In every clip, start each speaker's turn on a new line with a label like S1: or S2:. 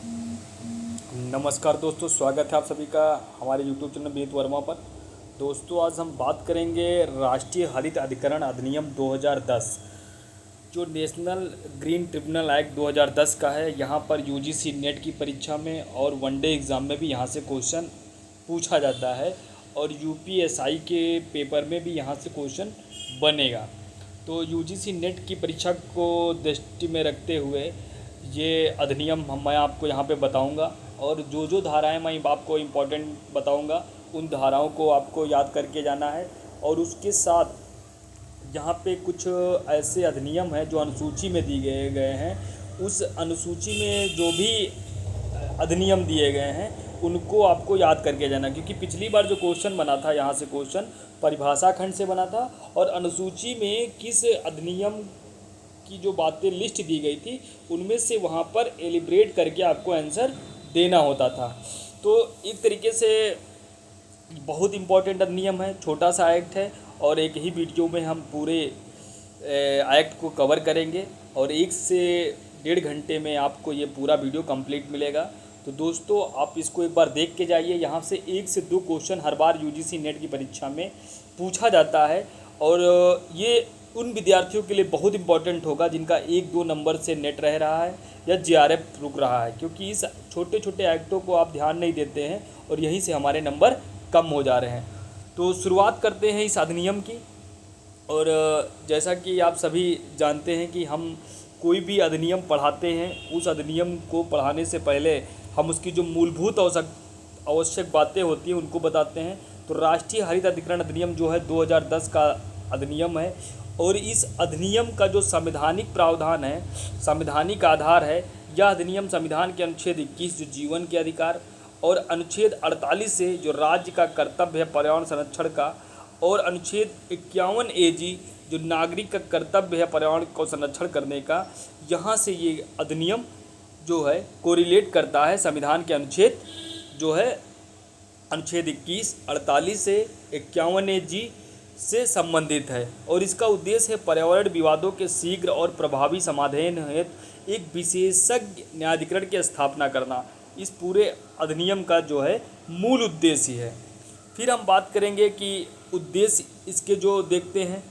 S1: नमस्कार दोस्तों, स्वागत है आप सभी का हमारे यूट्यूब चैनल विनीत वर्मा पर। दोस्तों, आज हम बात करेंगे राष्ट्रीय हरित अधिकरण अधिनियम 2010, जो नेशनल ग्रीन ट्रिब्यूनल एक्ट 2010 का है। यहाँ पर यूजीसी नेट की परीक्षा में और वनडे एग्ज़ाम में भी यहाँ से क्वेश्चन पूछा जाता है और यूपीएसआई के पेपर में भी यहाँ से क्वेश्चन बनेगा। तो यूजीसी नेट की परीक्षा को दृष्टि में रखते हुए ये अधिनियम मैं आपको यहाँ पे बताऊँगा, और जो धाराएं मैं आपको इम्पोर्टेंट बताऊँगा उन धाराओं को आपको याद करके जाना है। और उसके साथ यहाँ पे कुछ ऐसे अधिनियम हैं जो अनुसूची में दिए गए हैं, उस अनुसूची में जो भी अधिनियम दिए गए हैं उनको आपको याद करके जाना, क्योंकि पिछली बार जो क्वेश्चन बना था यहाँ से क्वेश्चन परिभाषा खंड से बना था और अनुसूची में किस अधिनियम की जो बातें लिस्ट दी गई थी उनमें से वहाँ पर एलिब्रेट करके आपको आंसर देना होता था। तो एक तरीके से बहुत इम्पोर्टेंट अधिनियम है, छोटा सा एक्ट है और एक ही वीडियो में हम पूरे एक्ट को कवर करेंगे और 1 से 1.5 घंटे में आपको ये पूरा वीडियो कंप्लीट मिलेगा। तो दोस्तों, आप इसको एक बार देख के जाइए। यहाँ से 1 से 2 क्वेश्चन हर बार यूजीसी नेट की परीक्षा में पूछा जाता है और ये उन विद्यार्थियों के लिए बहुत इंपॉर्टेंट होगा जिनका 1-2 नंबर से नेट रह रहा है या जीआरएफ रुक रहा है, क्योंकि इस छोटे छोटे एक्टों को आप ध्यान नहीं देते हैं और यहीं से हमारे नंबर कम हो जा रहे हैं। तो शुरुआत करते हैं इस अधिनियम की। और जैसा कि आप सभी जानते हैं कि हम कोई भी अधिनियम पढ़ाते हैं, उस अधिनियम को पढ़ाने से पहले हम उसकी जो मूलभूत आवश्यक बातें होती हैं उनको बताते हैं। तो राष्ट्रीय हरित अधिकरण अधिनियम जो है 2010 का अधिनियम है और इस अधिनियम का जो संवैधानिक प्रावधान है, संवैधानिक आधार है, यह अधिनियम संविधान के अनुच्छेद 21 जो जीवन के अधिकार और अनुच्छेद 48 से जो राज्य का कर्तव्य है पर्यावरण संरक्षण का, और अनुच्छेद 51 AG जो नागरिक का कर्तव्य है पर्यावरण को संरक्षण करने का, यहाँ से ये अधिनियम जो है कोरिलेट करता है संविधान के अनुच्छेद जो है अनुच्छेद 21, 48 से 51 AG से संबंधित है। और इसका उद्देश्य है पर्यावरण विवादों के शीघ्र और प्रभावी समाधान हेतु एक विशेषज्ञ न्यायाधिकरण की स्थापना करना। इस पूरे अधिनियम का जो है मूल उद्देश्य है। फिर हम बात करेंगे कि उद्देश्य इसके जो देखते हैं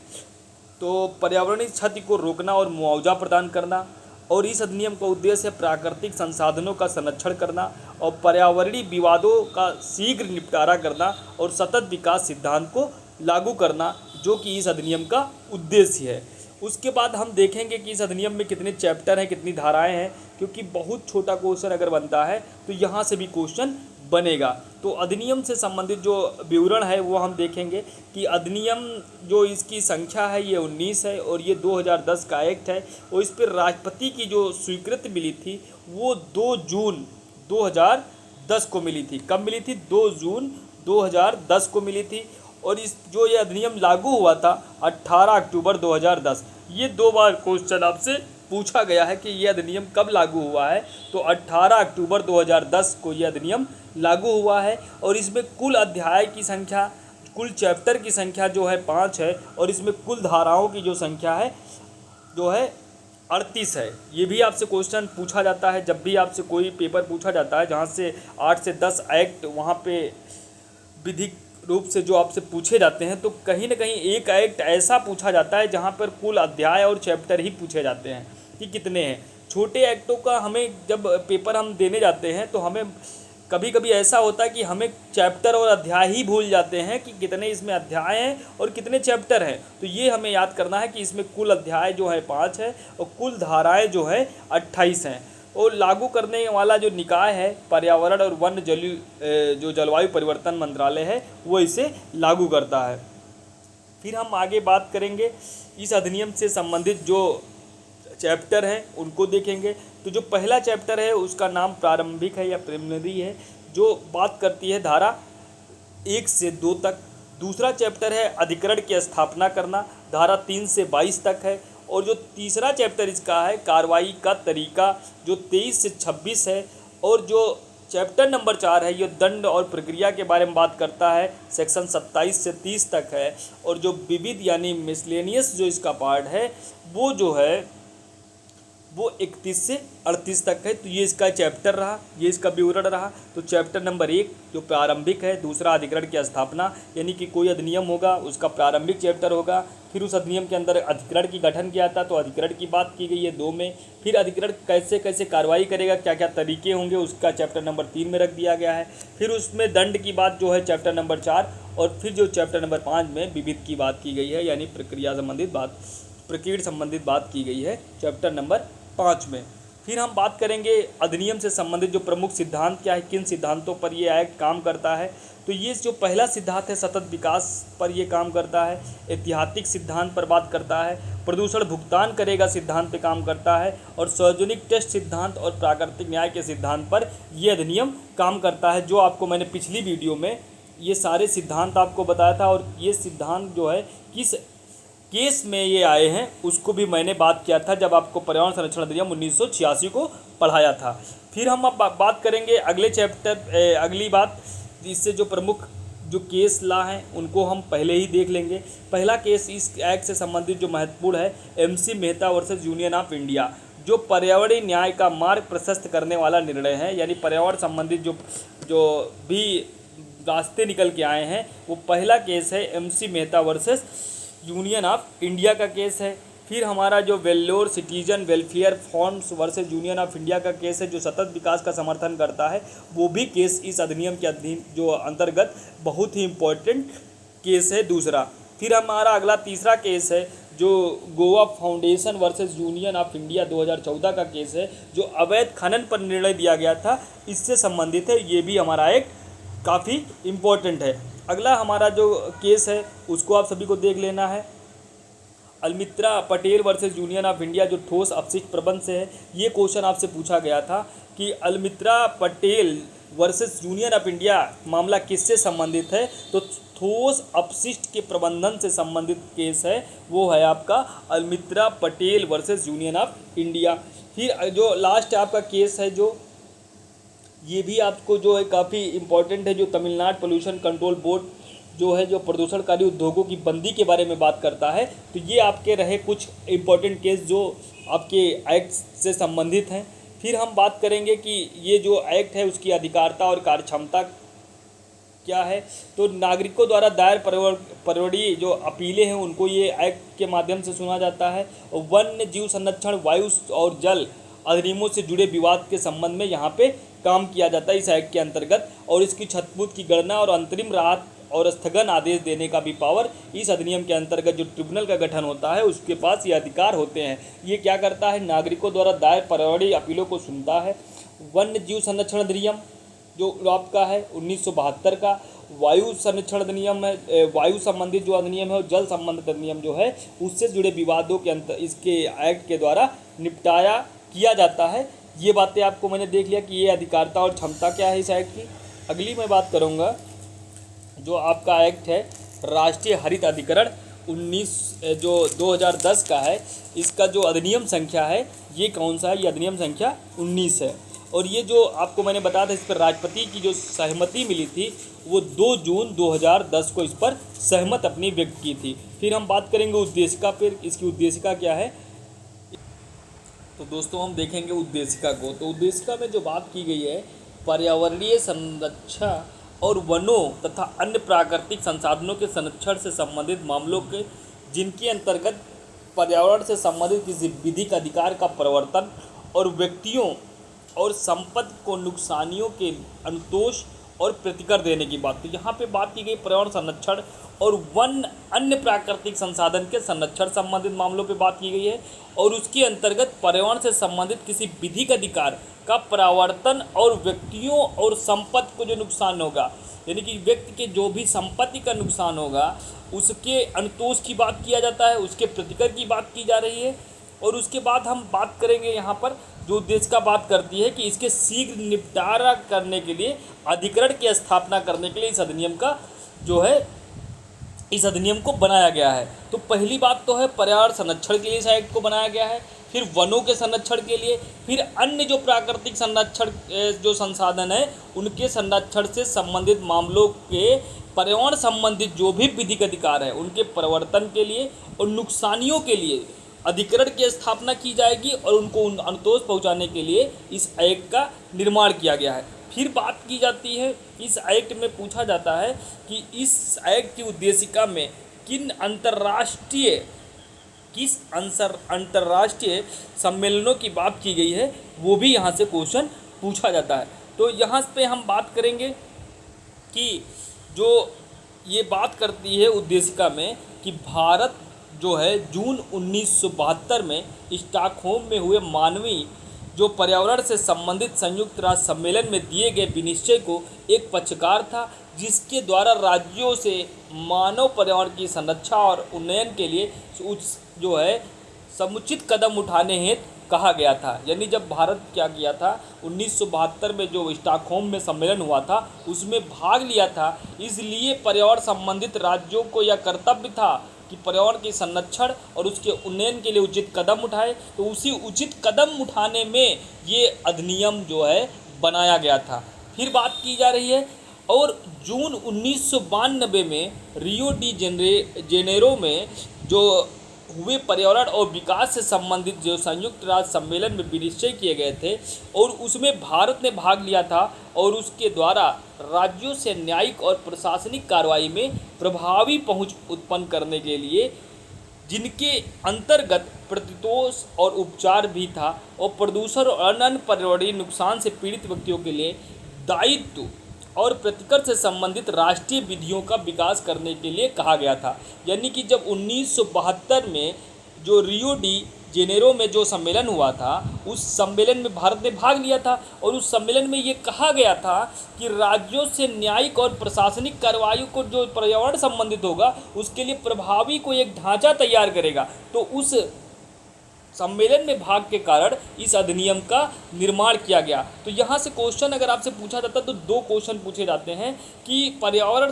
S1: तो पर्यावरणीय क्षति को रोकना और मुआवजा प्रदान करना, और इस अधिनियम का उद्देश्य है प्राकृतिक संसाधनों का संरक्षण करना और पर्यावरणीय विवादों का शीघ्र निपटारा करना और सतत विकास सिद्धांत को लागू करना, जो कि इस अधिनियम का उद्देश्य है। उसके बाद हम देखेंगे कि इस अधिनियम में कितने चैप्टर हैं, कितनी धाराएं हैं, क्योंकि बहुत छोटा क्वेश्चन अगर बनता है तो यहाँ से भी क्वेश्चन बनेगा। तो अधिनियम से संबंधित जो विवरण है वो हम देखेंगे कि अधिनियम जो इसकी संख्या है ये 19 है और ये 2010 का एक्ट है और इस पर राष्ट्रपति की जो स्वीकृति मिली थी वो 2 जून 2010 को मिली थी। कब मिली थी? 2 जून 2010 को मिली थी। और इस जो ये अधिनियम लागू हुआ था 18 अक्टूबर 2010। ये 2 बार क्वेश्चन आपसे पूछा गया है कि ये अधिनियम कब लागू हुआ है, तो 18 अक्टूबर 2010 को ये अधिनियम लागू हुआ है। और इसमें कुल अध्याय की संख्या, कुल चैप्टर की संख्या जो है 5 है और इसमें कुल धाराओं की जो संख्या है जो है 38 है। ये भी आपसे क्वेश्चन पूछा जाता है, जब भी आपसे कोई पेपर पूछा जाता है जहाँ से 8 से 10 एक्ट वहाँ पे विधिक रूप से जो आपसे पूछे जाते हैं, तो कहीं ना कहीं एक एक्ट ऐसा पूछा जाता है जहाँ पर कुल अध्याय और चैप्टर ही पूछे जाते हैं कि कितने हैं। छोटे एक्टों का हमें जब पेपर हम देने जाते हैं तो हमें कभी कभी ऐसा होता है कि हमें चैप्टर और अध्याय ही भूल जाते हैं कि कितने इसमें अध्याय हैं और कितने चैप्टर हैं। तो ये हमें याद करना है कि इसमें कुल अध्याय जो है 5 है और कुल धाराएं जो है 28 हैं। और लागू करने वाला जो निकाय है पर्यावरण और वन जो जलवायु परिवर्तन मंत्रालय है वो इसे लागू करता है। फिर हम आगे बात करेंगे इस अधिनियम से संबंधित जो चैप्टर हैं उनको देखेंगे। तो जो पहला चैप्टर है उसका नाम प्रारंभिक है या प्रिलिमिनरी है, जो बात करती है धारा 1 से 2 तक। दूसरा चैप्टर है अधिकरण की स्थापना करना, धारा 3 से 22 तक है। और जो तीसरा चैप्टर इसका है कार्रवाई का तरीका, जो 23 से 26 है। और जो चैप्टर नंबर 4 है ये दंड और प्रक्रिया के बारे में बात करता है, सेक्शन 27 से 30 तक है। और जो विविध यानी मिसलेनियस जो इसका पार्ट है वो जो है वो 31 से 38 तक है। तो ये इसका चैप्टर रहा, ये इसका विवरण रहा। तो चैप्टर नंबर 1 जो प्रारंभिक है, दूसरा अधिकरण की स्थापना, यानी कि कोई अधिनियम होगा उसका प्रारंभिक चैप्टर होगा, फिर उस अधिनियम के अंदर अधिकरण की गठन किया था तो अधिकरण की बात की गई है 2 में, फिर अधिकरण कैसे कैसे कार्रवाई करेगा, क्या क्या तरीके होंगे, उसका चैप्टर नंबर 3 में रख दिया गया है। फिर उसमें दंड की बात जो है चैप्टर नंबर 4, और फिर जो चैप्टर नंबर 5 में विविध की बात की गई है, यानी प्रक्रिया संबंधित बात, प्रक्रिया संबंधित बात की गई है चैप्टर नंबर 5 में। फिर हम बात करेंगे अधिनियम से संबंधित जो प्रमुख सिद्धांत क्या है, किन सिद्धांतों पर ये एक्ट काम करता है। तो ये जो पहला सिद्धांत है सतत विकास पर ये काम करता है, ऐतिहासिक सिद्धांत पर बात करता है, प्रदूषण भुगतान करेगा सिद्धांत पे काम करता है, और सार्वजनिक टेस्ट सिद्धांत और प्राकृतिक न्याय के सिद्धांत पर ये अधिनियम काम करता है, जो आपको मैंने पिछली वीडियो में ये सारे सिद्धांत आपको बताया था। और ये सिद्धांत जो है किस केस में ये आए हैं उसको भी मैंने बात किया था जब आपको पर्यावरण संरक्षण अधिनियम 1986 को पढ़ाया था। फिर हम अब बात करेंगे अगले चैप्टर, अगली बात, इससे जो प्रमुख जो केस ला हैं उनको हम पहले ही देख लेंगे। पहला केस इस एक्ट से संबंधित जो महत्वपूर्ण है, MC Mehta versus Union of India, जो पर्यावरणीय न्याय का मार्ग प्रशस्त करने वाला निर्णय है, यानी पर्यावरण संबंधित जो भी रास्ते निकल के आए हैं, वो पहला केस है MC Mehta versus Union of India का केस है। फिर हमारा जो Vellore citizen welfare funds versus Union of India का केस है, जो सतत विकास का समर्थन करता है, वो भी केस इस अधिनियम के अधीन जो अंतर्गत बहुत ही इम्पोर्टेंट केस है दूसरा। फिर हमारा अगला तीसरा केस है जो Goa foundation versus Union of India 2014 का केस है, जो अवैध खनन पर निर्णय दिया गया था, इससे संबंधित है। ये भी हमारा एक काफ़ी इम्पोर्टेंट है। अगला हमारा जो केस है उसको आप सभी को देख लेना है, Almitra Patel versus Union of India, जो ठोस अपशिष्ट प्रबंध से है। ये क्वेश्चन आपसे पूछा गया था कि Almitra Patel versus Union of India मामला किससे संबंधित है, तो ठोस अपशिष्ट के प्रबंधन से संबंधित केस है, वो है आपका Almitra Patel versus Union of India. फिर जो लास्ट आपका केस है, जो ये भी आपको जो है काफ़ी इम्पोर्टेंट है, जो तमिलनाडु पोल्यूशन कंट्रोल बोर्ड जो है, जो प्रदूषणकारी उद्योगों की बंदी के बारे में बात करता है। तो ये आपके रहे कुछ इम्पोर्टेंट केस जो आपके एक्ट से संबंधित हैं। फिर हम बात करेंगे कि ये जो एक्ट है उसकी अधिकारिता और कार्यक्षमता क्या है। तो नागरिकों द्वारा दायर पर्यावरणीय जो अपीलें हैं उनको ये एक्ट के माध्यम से सुना जाता है। वन्य जीव संरक्षण, वायु और जल अधिनियमों से जुड़े विवाद के संबंध में यहाँ पे काम किया जाता है इस एक्ट के अंतर्गत, और इसकी क्षतिपूर्ति की गणना और अंतरिम राहत और स्थगन आदेश देने का भी पावर इस अधिनियम के अंतर्गत जो ट्रिब्यूनल का गठन होता है उसके पास ये अधिकार होते हैं। ये क्या करता है, नागरिकों द्वारा दायर पर्यावरणीय अपीलों को सुनता है। वन्य जीव संरक्षण अधिनियम जो आपका है 1972 का, वायु संरक्षण अधिनियम है, वायु संबंधित जो अधिनियम है और जल संबंधित अधिनियम जो है उससे जुड़े विवादों के इसके एक्ट के द्वारा निपटाया किया जाता है। ये बातें आपको मैंने देख लिया कि ये अधिकारिता और क्षमता क्या है इस एक्ट की। अगली मैं बात करूँगा जो आपका एक्ट है राष्ट्रीय हरित अधिकरण 2010 का है। इसका जो अधिनियम संख्या है ये कौन सा है, ये अधिनियम संख्या 19 है। और ये जो आपको मैंने बताया था इस पर राष्ट्रपति की जो सहमति मिली थी वो 2 जून 2010 को इस पर सहमत अपनी व्यक्त की थी। फिर हम बात करेंगे उद्देशिका, फिर इसकी उद्देशिका क्या है। तो दोस्तों हम देखेंगे उद्देशिका को। तो उद्देशिका में जो बात की गई है, पर्यावरणीय संरक्षण और वनों तथा अन्य प्राकृतिक संसाधनों के संरक्षण से संबंधित मामलों के जिनके अंतर्गत पर्यावरण से संबंधित किसी विधिक अधिकार का प्रवर्तन और व्यक्तियों और संपत्ति को नुकसानियों के अनुतोष और प्रतिकर देने की बात। तो यहाँ पे बात की गई पर्यावरण संरक्षण और वन अन्य प्राकृतिक संसाधन के संरक्षण संबंधित मामलों पे बात की गई है, और उसके अंतर्गत पर्यावरण से संबंधित किसी विधिक अधिकार का प्रवर्तन और व्यक्तियों और संपत्ति को जो नुकसान होगा, यानी कि व्यक्ति के जो भी संपत्ति का नुकसान होगा उसके अनुतोष की बात किया जाता है, उसके प्रतिकर की बात की जा रही है। और उसके बाद हम बात करेंगे यहाँ पर जो उद्देश्य का बात करती है कि इसके शीघ्र निपटारा करने के लिए अधिकरण की स्थापना करने के लिए इस अधिनियम का जो है इस अधिनियम को बनाया गया है। तो पहली बात तो है पर्यावरण संरक्षण के लिए इस एक्ट को बनाया गया है, फिर वनों के संरक्षण के लिए, फिर अन्य जो प्राकृतिक संरक्षण जो संसाधन है उनके संरक्षण से संबंधित मामलों के पर्यावरण संबंधित जो भी विधिक अधिकार है उनके प्रवर्तन के लिए और नुकसानियों के लिए अधिकरण की स्थापना की जाएगी और उनको अनुतोष पहुंचाने के लिए इस एक्ट का निर्माण किया गया है। फिर बात की जाती है, इस एक्ट में पूछा जाता है कि इस एक्ट की उद्देशिका में किस अंतर्राष्ट्रीय सम्मेलनों की बात की गई है, वो भी यहाँ से क्वेश्चन पूछा जाता है। तो यहाँ पे हम बात करेंगे कि जो ये बात करती है उद्देशिका में कि भारत जो है जून 1972 में स्टॉकहोम में हुए मानवीय जो पर्यावरण से संबंधित संयुक्त राष्ट्र सम्मेलन में दिए गए विनिश्चय को एक पक्षकार था, जिसके द्वारा राज्यों से मानव पर्यावरण की संरक्षा और उन्नयन के लिए जो है समुचित कदम उठाने हेतु कहा गया था। यानी जब भारत क्या किया था, 1972 में जो स्टॉकहोम में सम्मेलन हुआ था उसमें भाग लिया था, इसलिए पर्यावरण संबंधित राज्यों को यह कर्तव्य था कि पर्यावरण के संरक्षण और उसके उन्नयन के लिए उचित कदम उठाए। तो उसी उचित कदम उठाने में ये अधिनियम जो है बनाया गया था। फिर बात की जा रही है, और जून 1992 में रियो डी जेनेरो में जो हुए पर्यावरण और विकास से संबंधित जो संयुक्त राष्ट्र सम्मेलन में विनिश्चय किए गए थे और उसमें भारत ने भाग लिया था, और उसके द्वारा राज्यों से न्यायिक और प्रशासनिक कार्रवाई में प्रभावी पहुंच उत्पन्न करने के लिए, जिनके अंतर्गत प्रतितोष और उपचार भी था, और प्रदूषण और अन्य पर्यावरणीय नुकसान से पीड़ित व्यक्तियों के लिए दायित्व और प्रतिकर से संबंधित राष्ट्रीय विधियों का विकास करने के लिए कहा गया था। यानी कि जब 1972 में जो रियो डी जेनेरो में जो सम्मेलन हुआ था, उस सम्मेलन में भारत ने भाग लिया था, और उस सम्मेलन में ये कहा गया था कि राज्यों से न्यायिक और प्रशासनिक कार्रवाई को जो पर्यावरण संबंधित होगा उसके लिए प्रभावी को एक ढांचा तैयार करेगा। तो उस सम्मेलन में भाग के कारण इस अधिनियम का निर्माण किया गया। तो यहाँ से क्वेश्चन अगर आपसे पूछा जाता है तो दो क्वेश्चन पूछे जाते हैं कि पर्यावरण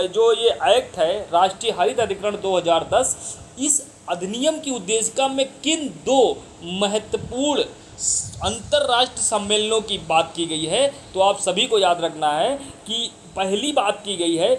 S1: जो ये एक्ट है राष्ट्रीय हरित अधिकरण 2010, इस अधिनियम की उद्देशिका में किन दो महत्वपूर्ण अंतर्राष्ट्रीय सम्मेलनों की बात की गई है। तो आप सभी को याद रखना है कि पहली बात की गई है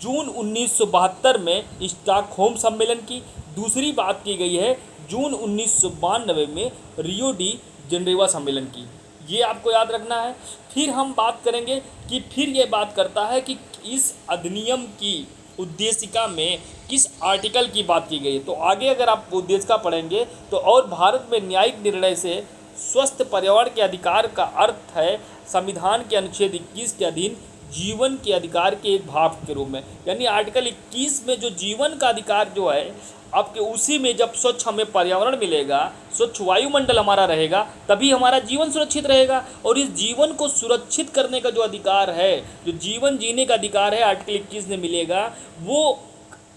S1: जून 1972 में स्टॉकहोम सम्मेलन की, दूसरी बात की गई है जून 1992 में रियो डी जेनेरो सम्मेलन की। ये आपको याद रखना है। फिर हम बात करेंगे कि फिर ये बात करता है कि इस अधिनियम की उद्देशिका में किस आर्टिकल की बात की गई है। तो आगे अगर आप उद्देशिका पढ़ेंगे तो, और भारत में न्यायिक निर्णय से स्वस्थ पर्यावरण के अधिकार का अर्थ है संविधान के अनुच्छेद 21 के अधीन जीवन के अधिकार के एक भाग के रूप में। यानी आर्टिकल 21 में जो जीवन का अधिकार जो है आपके, उसी में जब स्वच्छ हमें पर्यावरण मिलेगा, स्वच्छ वायुमंडल हमारा रहेगा, तभी हमारा जीवन सुरक्षित रहेगा। और इस जीवन को सुरक्षित करने का जो अधिकार है, जो जीवन जीने का अधिकार है आर्टिकल 21 में मिलेगा, वो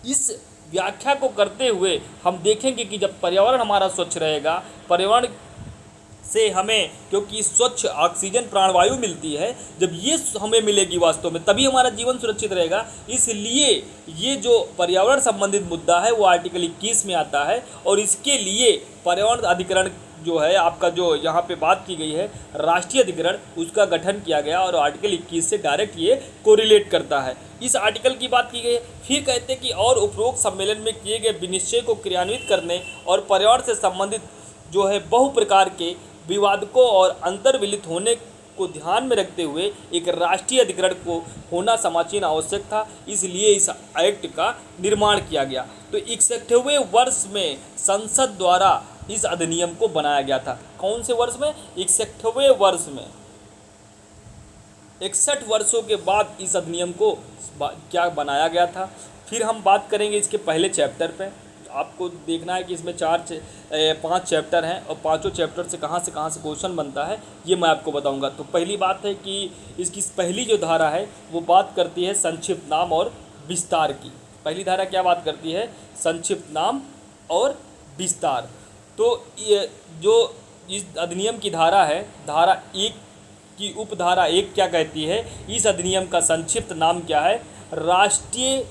S1: इस व्याख्या को करते हुए हम देखेंगे कि जब पर्यावरण हमारा स्वच्छ रहेगा, पर्यावरण से हमें क्योंकि स्वच्छ ऑक्सीजन प्राणवायु मिलती है, जब ये हमें मिलेगी वास्तव में तभी हमारा जीवन सुरक्षित रहेगा। इसलिए ये जो पर्यावरण संबंधित मुद्दा है वो आर्टिकल 21 में आता है, और इसके लिए पर्यावरण अधिकरण जो है आपका, जो यहाँ पे बात की गई है राष्ट्रीय अधिकरण, उसका गठन किया गया और आर्टिकल 21 से डायरेक्ट ये कोरिलेट करता है। इस आर्टिकल की बात की गई है। फिर कहते हैं कि और उपरोक्त सम्मेलन में किए गए विनिश्चय को क्रियान्वित करने और पर्यावरण से संबंधित जो है बहु प्रकार के विवादकों और अंतर्विलित होने को ध्यान में रखते हुए एक राष्ट्रीय अधिकरण को होना समुचित आवश्यक था, इसलिए इस एक्ट का निर्माण किया गया। तो 61वें वर्ष में संसद द्वारा इस अधिनियम को बनाया गया था। कौन से वर्ष में? 61वें वर्ष में। 61 वर्षों के बाद इस अधिनियम को क्या बनाया गया था। फिर हम बात करेंगे इसके पहले चैप्टर पे। आपको देखना है कि इसमें 5 चैप्टर हैं और पांचों चैप्टर से कहाँ से क्वेश्चन बनता है ये मैं आपको बताऊंगा। तो पहली बात है कि इसकी पहली जो धारा है वो बात करती है संक्षिप्त नाम और विस्तार की। पहली धारा क्या बात करती है? संक्षिप्त नाम और विस्तार। तो ये जो इस अधिनियम की धारा है, धारा 1 की उपधारा 1 क्या कहती है? इस अधिनियम का संक्षिप्त नाम क्या है? राष्ट्रीय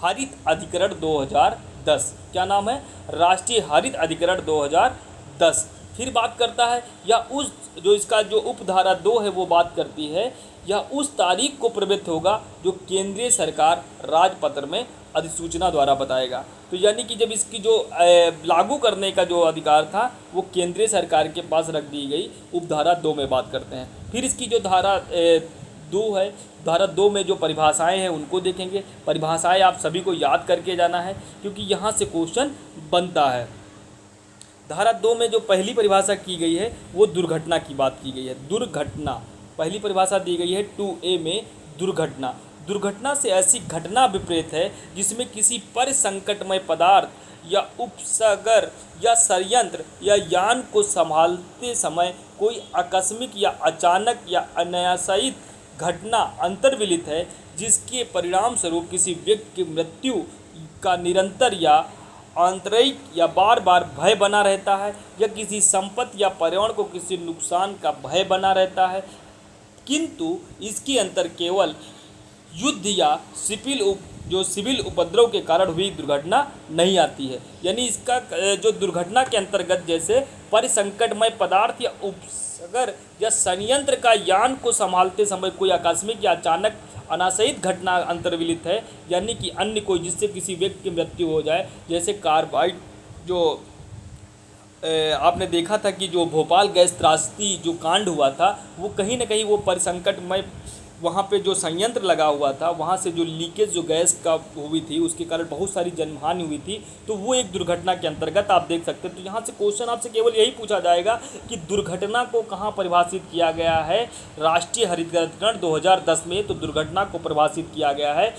S1: हरित अधिकरण 2010। क्या नाम है? राष्ट्रीय हरित अधिकरण 2010। फिर बात करता है या उस जो इसका जो उपधारा 2 है वो बात करती है या उस तारीख को प्रवृत्त होगा जो केंद्रीय सरकार राजपत्र में अधिसूचना द्वारा बताएगा। तो यानी कि जब इसकी जो लागू करने का जो अधिकार था वो केंद्रीय सरकार के पास रख दी गई, उपधारा 2 में बात करते हैं। फिर इसकी जो धारा 2 है, धारा 2 में जो परिभाषाएं हैं उनको देखेंगे। परिभाषाएं आप सभी को याद करके जाना है क्योंकि यहाँ से क्वेश्चन बनता है। धारा 2 में जो पहली परिभाषा की गई है वो दुर्घटना की बात की गई है। दुर्घटना पहली परिभाषा दी गई है 2A में। दुर्घटना, दुर्घटना से ऐसी घटना विपरीत है जिसमें किसी परिसंकटमय पदार्थ या उपसागर या संयंत्र या यान को संभालते समय कोई आकस्मिक या अचानक या अनायासित घटना अंतर्विलित है जिसके परिणाम स्वरूप किसी व्यक्ति की मृत्यु का निरंतर या आंतरिक या बार बार भय बना रहता है या किसी संपत्ति या पर्यावरण को किसी नुकसान का भय बना रहता है, किंतु इसके अंतर केवल युद्ध या सिविल उपद्रव के कारण हुई दुर्घटना नहीं आती है। यानी इसका जो दुर्घटना के अंतर्गत जैसे परिसंकटमय पदार्थ या उपसागर या संयंत्र का यान को संभालते समय कोई आकस्मिक या अचानक अनाशयित घटना अंतर्विलित है, यानी कि अन्य कोई जिससे किसी व्यक्ति की मृत्यु हो जाए, जैसे कार्बाइड जो आपने देखा था कि जो भोपाल गैस त्रासदी जो कांड हुआ था वो कहीं ना कहीं वो परिसंकटमय वहाँ पे जो संयंत्र लगा हुआ था वहाँ से जो लीकेज जो गैस का हुई थी उसके कारण बहुत सारी जनहानि हुई थी, तो वो एक दुर्घटना के अंतर्गत आप देख सकते हैं। तो यहाँ से क्वेश्चन आपसे केवल यही पूछा जाएगा कि दुर्घटना को कहाँ परिभाषित किया गया है राष्ट्रीय हरित अधिकरण 2010 में। तो दुर्घटना को परिभाषित किया गया है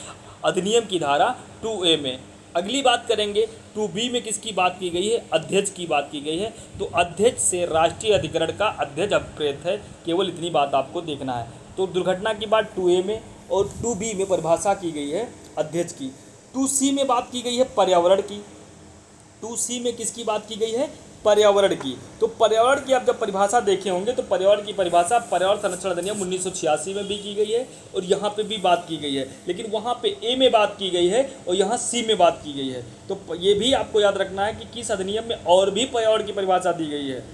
S1: अधिनियम की धारा 2A में। अगली बात करेंगे 2B में किसकी बात की गई है, अध्यक्ष की बात की गई है। तो अध्यक्ष से राष्ट्रीय अधिकरण का अध्यक्ष अभिप्रेत है, केवल इतनी बात आपको देखना है। तो दुर्घटना की बात 2A में और 2B में परिभाषा की गई है अध्यक्ष की। 2C में बात की गई है पर्यावरण की। 2C में किसकी बात की गई है, पर्यावरण की। तो पर्यावरण की आप जब परिभाषा देखे होंगे तो पर्यावरण की परिभाषा पर्यावरण संरक्षण अधिनियम 1986 में भी की गई है और यहाँ पे भी बात की गई है, लेकिन वहाँ पे A में बात की गई है और यहाँ C में बात की गई है। तो ये भी आपको याद रखना है कि किस अधिनियम में और भी पर्यावरण की परिभाषा दी गई है।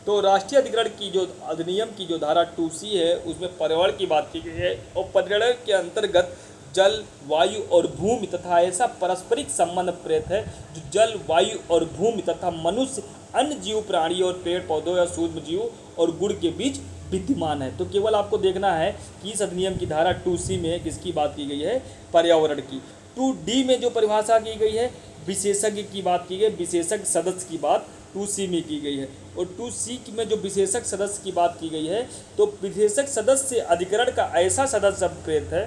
S1: तो राष्ट्रीय अधिकरण की जो अधिनियम की जो धारा 2C है उसमें पर्यावरण की बात की गई है और पर्यावरण के अंतर्गत जल, वायु और भूमि तथा ऐसा पारस्परिक संबंध प्रेत है जो जल, वायु और भूमि तथा मनुष्य, अन्य जीव, प्राणी और पेड़ पौधों या सूक्ष्म जीव और गुण के बीच विद्यमान है। तो केवल आपको देखना है कि इस अधिनियम की धारा 2C में किसकी बात की गई है, पर्यावरण की। 2D में जो परिभाषा की गई है विशेषज्ञ की बात की गई, विशेषज्ञ सदस्य की बात 2C में की गई है। और 2C में जो विशेषज्ञ सदस्य की बात की गई है तो विशेषज्ञ सदस्य अधिकरण का ऐसा सदस्य प्रेत है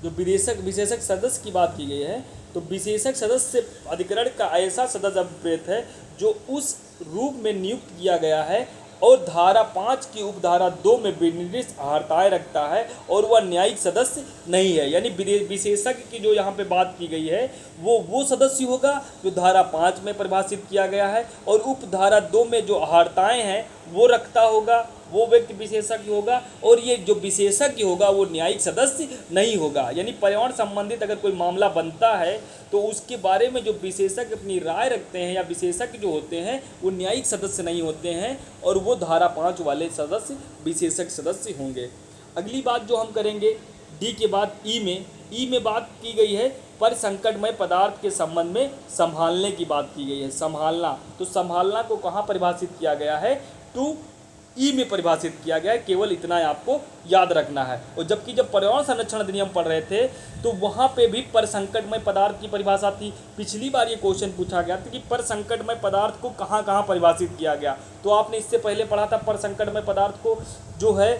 S1: जो विशेषज्ञ सदस्य की बात की गई है तो विशेषज्ञ सदस्य अधिकरण का ऐसा सदस्य अभिप्रेत है जो उस रूप में नियुक्त किया गया है और धारा 5 की उपधारा 2 में विनिर्दिष्ट अर्हताएं रखता है और वह न्यायिक सदस्य नहीं है। यानी विशेषज्ञ की जो यहाँ पे बात की गई है वो सदस्य होगा जो धारा 5 में परिभाषित किया गया है और उपधारा 2 में जो अर्हताएं हैं वो रखता होगा, वो व्यक्ति विशेषज्ञ होगा और ये जो विशेषज्ञ होगा वो न्यायिक सदस्य नहीं होगा। यानी पर्यावरण संबंधित अगर कोई मामला बनता है तो उसके बारे में जो विशेषज्ञ अपनी राय रखते हैं या विशेषज्ञ जो होते हैं वो न्यायिक सदस्य नहीं होते हैं और वो धारा 5 वाले सदस्य विशेषज्ञ सदस्य होंगे। अगली बात जो हम करेंगे डी के बाद ई में बात की गई है परिसंकटमय पदार्थ के संबंध में संभालने की बात की गई है। संभालना, तो संभालना को कहाँ परिभाषित किया गया है, 2E में परिभाषित किया गया है। केवल इतना आपको याद रखना है। और जबकि जब पर्यावरण संरक्षण अधिनियम पढ़ रहे थे तो वहाँ पे भी परिसंकटमय पदार्थ की परिभाषा थी। पिछली बार ये क्वेश्चन पूछा गया था कि परिसंकटमय पदार्थ को कहाँ कहाँ परिभाषित किया गया। तो आपने इससे पहले पढ़ा था परिसंकटमय पदार्थ को जो है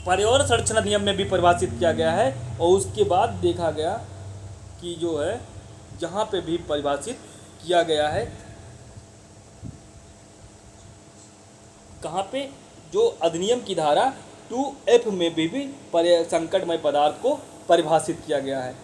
S1: पर्यावरण संरक्षण अधिनियम में भी परिभाषित किया गया है और उसके बाद देखा गया कि जो है यहाँ पे भी परिभाषित किया गया है कहाँ पे, जो अधिनियम की धारा 2F में भी संकटमय पदार्थ को परिभाषित किया गया है।